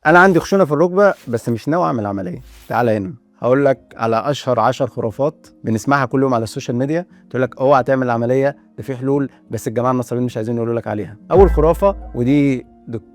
انا عندي خشونه في الركبه بس مش ناوي اعمل عمليه. تعالى هنا هقول لك على اشهر 10 خرافات بنسمعها كل يوم على السوشيال ميديا، تقول لك اوعى تعمل عمليه، ده في حلول بس الجماعه النصابين مش عايزين يقولوا لك عليها. اول خرافه، ودي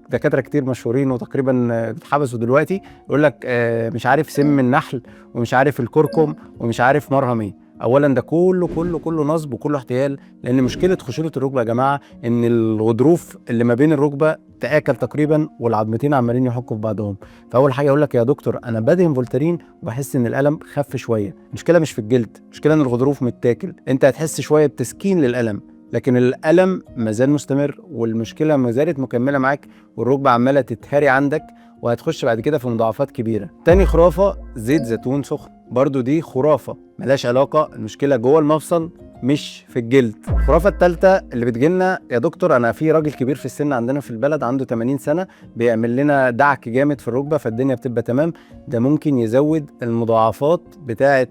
دكاتره كتير مشهورين وتقريبا اتحبسوا دلوقتي، يقول لك مش عارف سم النحل ومش عارف الكركم ومش عارف مرهم ايه. اولا ده كله نصب وكله احتيال، لان مشكله خشونه الركبه يا جماعه ان الغضروف اللي ما بين الركبه تآكل تقريبا والعظمتين عمالين يحكوا في بعضهم. فاول حاجه يقول لك يا دكتور انا بدهن فولترين وبحس ان الالم خف شويه. المشكله مش في الجلد، المشكله ان الغضروف متاكل. انت هتحس شويه بتسكين للالم لكن الالم مازال مستمر والمشكله ما زالت مكمله معاك والركبه عماله تتهري عندك وهتخش بعد كده في مضاعفات كبيره. تاني خرافه زيت زيتون سخن، برضو دي خرافه ملهاش علاقه، المشكله جوه المفصل مش في الجلد. الخرافه الثالثه اللي بتجيلنا، يا دكتور انا في راجل كبير في السن عندنا في البلد عنده 80 سنه بيعمل لنا دعك جامد في الركبه فالدنيا بتبقى تمام. ده ممكن يزود المضاعفات بتاعه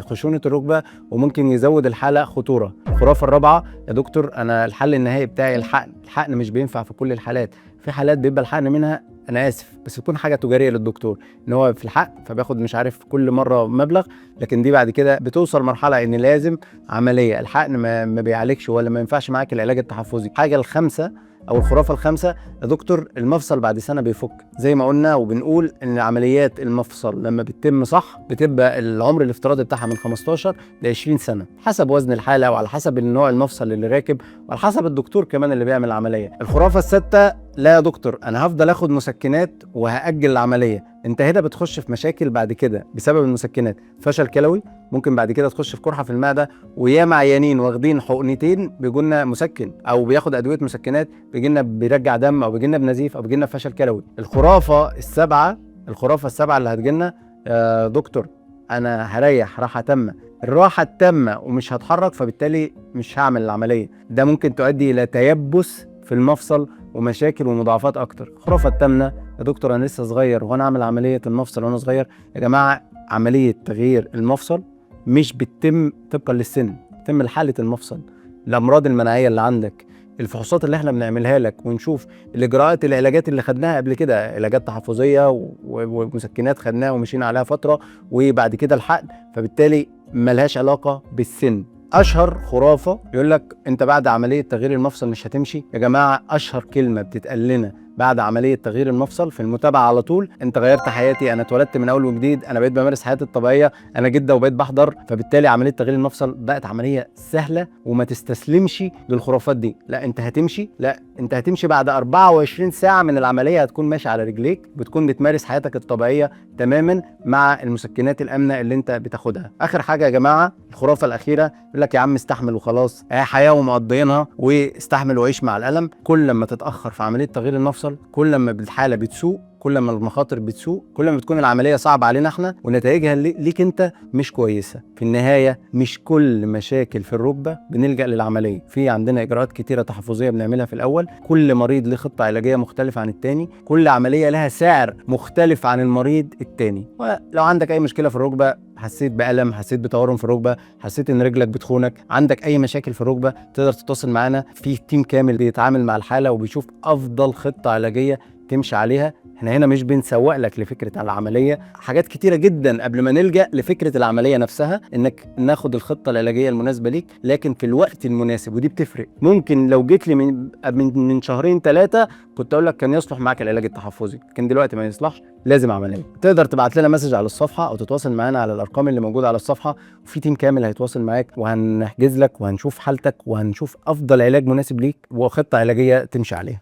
خشونه الركبه وممكن يزود الحاله خطوره. الخرافه الرابعه، يا دكتور انا الحل النهائي بتاعي الحقن مش بينفع في كل الحالات، في حالات بيبقى الحقن منها انا اسف بس تكون حاجه تجاريه للدكتور ان هو في الحق فبياخد مش عارف كل مره مبلغ، لكن دي بعد كده بتوصل مرحله ان لازم عمليه. الحقن ما بيعالجش ولا ما ينفعش معاك العلاج التحفظي. حاجه الخامسه او الخرافه الخامسه، يا دكتور المفصل بعد سنه بيفك. زي ما قلنا وبنقول ان عمليات المفصل لما بتتم صح بتبقى العمر الافتراضي بتاعها من 15 ل 20 سنه حسب وزن الحاله وعلى حسب النوع المفصل اللي راكب وعلى حسب الدكتور كمان اللي بيعمل العمليه. الخرافه السادسه، لا يا دكتور انا هفضل اخد مسكنات وهاجل العمليه. انت هنا بتخش في مشاكل بعد كده بسبب المسكنات، فشل كلوي، ممكن بعد كده تخش في قرحه في المعده، وياما عيانين واخدين حقنتين بيجولنا مسكن او بياخد ادويه مسكنات بيجيلنا بيرجع دم او بيجيلنا بنزيف او بيجيلنا فشل كلوي. الخرافه السبعه اللي هتجيلنا، يا دكتور انا هريح راحه تامه، الراحه التامه ومش هتحرك فبالتالي مش هعمل العمليه. ده ممكن تؤدي الى تيبس في المفصل ومشاكل ومضاعفات اكتر. الخرافه الثامنه، يا دكتور انا لسه صغير وانا اعمل عمليه المفصل وانا صغير. يا جماعه عمليه تغيير المفصل مش بتتم طبقا للسن، بتتم لحاله المفصل، الامراض المناعيه اللي عندك، الفحوصات اللي احنا بنعملها لك ونشوف الاجراءات العلاجات اللي خدناها قبل كده، علاجات تحفظيه ومسكنات خدناها ومشينا عليها فتره وبعد كده الحقن، فبالتالي ملهاش علاقه بالسن. اشهر خرافه يقول لك انت بعد عمليه تغيير المفصل مش هتمشي. يا جماعه اشهر كلمه بتتقال لنا بعد عمليه تغيير المفصل في المتابعه على طول، انت غيرت حياتي، انا اتولدت من اول وجديد، انا بقيت بمارس حياتي الطبيعيه، انا جده وبقيت بحضر. فبالتالي عمليه تغيير المفصل بقت عمليه سهله وما تستسلمش للخرافات دي. لا انت هتمشي، لا انت هتمشي بعد 24 ساعه من العمليه هتكون ماشي على رجليك، بتكون بتمارس حياتك الطبيعيه تماما مع المسكنات الامنه اللي انت بتاخدها. اخر حاجه يا جماعه الخرافه الاخيره، يقول لك يا عم استحمل وخلاص، حياه ومقضيينها واستحمل وعيش مع الالم. كل ما تتاخر في عمليه تغيير المفصل كل ما الحاله بتسوء، كل ما المخاطر بتسوء، كل ما بتكون العمليه صعبه علينا احنا ونتائجها ليك انت مش كويسه. في النهايه مش كل مشاكل في الركبه بنلجا للعمليه، في عندنا اجراءات كتيره تحفظيه بنعملها في الاول، كل مريض له خطه علاجيه مختلفه عن التاني، كل عمليه لها سعر مختلف عن المريض التاني. ولو عندك اي مشكله في الركبه، حسيت بألم، حسيت بتورم في الركبه، حسيت ان رجلك بتخونك، عندك اي مشاكل في الركبه، تقدر تتواصل معانا في تيم كامل بيتعامل مع الحاله وبيشوف افضل خطه علاجيه تمشي عليها. احنا هنا مش بنسوق لك لفكره العمليه، حاجات كتيره جدا قبل ما نلجا لفكره العمليه نفسها، انك ناخد الخطه العلاجيه المناسبه ليك لكن في الوقت المناسب، ودي بتفرق. ممكن لو جيت لي من شهرين ثلاثه كنت اقول لك كان يصلح معاك العلاج التحفظي، لكن دلوقتي ما يصلحش، لازم عمليه. تقدر تبعت لنا مسج على الصفحه او تتواصل معانا على الارقام اللي موجوده على الصفحه، وفي تيم كامل هيتواصل معاك وهنحجز لك وهنشوف حالتك وهنشوف افضل علاج مناسب ليك وخطه علاجيه تمشي عليها.